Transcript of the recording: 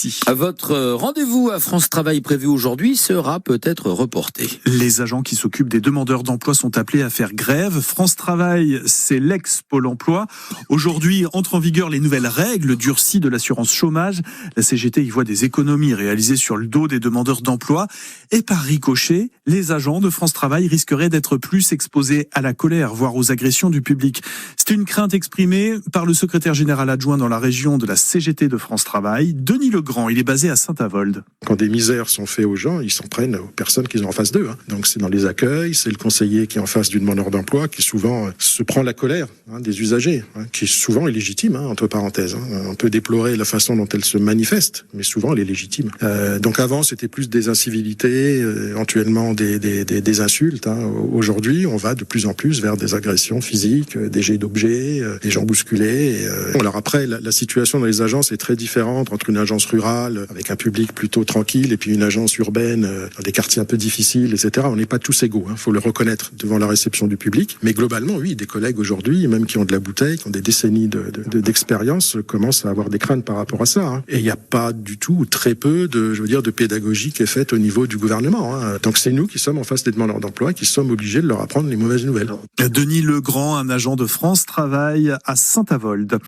midi. Votre rendez-vous à France Travail prévu aujourd'hui sera peut-être reporté. Les agents qui s'occupent des demandeurs d'emploi sont appelés à faire grève. France Travail, c'est l'ex-Pôle emploi. Aujourd'hui, entrent en vigueur les nouvelles règles durcies de l'assurance chômage. La CGT y voit des économies réalisées sur le dos des demandeurs d'emploi. Et par ricochet, les agents de France Travail risqueraient d'être plus exposés à la colère, voire aux agressions du public. C'est une crainte exprimée par le secrétaire général adjoint dans la région de la CGT de France Travail, Denis Legrand. Il est basé à Saint-Avold. Quand des misères sont faites aux gens, ils s'en prennent aux personnes qu'ils ont en face d'eux. Donc c'est dans les accueils, c'est le conseiller qui est en face du demandeur d'emploi qui souvent se prend la colère des usagers, qui souvent est légitime, entre parenthèses. On peut déplorer la façon dont elle se manifeste, mais souvent elle est légitime. Donc avant c'était plus des incivilités, éventuellement des insultes. Aujourd'hui on va de plus en plus vers des agressions physiques, des jets d'objets, des gens bousculés. Alors après la situation dans les agences est très différente entre une agence rurale avec un public plutôt tranquille et puis une agence urbaine dans des quartiers un peu difficiles, etc. On n'est pas tous égaux, faut le reconnaître devant la réception du public. Mais globalement, oui, des collègues aujourd'hui, même qui ont de la bouteille, qui ont des décennies d'expérience, commencent à avoir des craintes par rapport à ça. Et il n'y a pas du tout, ou très peu de pédagogie qui est faite au niveau du gouvernement. Donc c'est nous qui sommes en face des demandeurs d'emploi, qui sommes obligés de leur apprendre les mauvaises nouvelles. Denis Legrand, un agent de France Travail à Saint-Avold.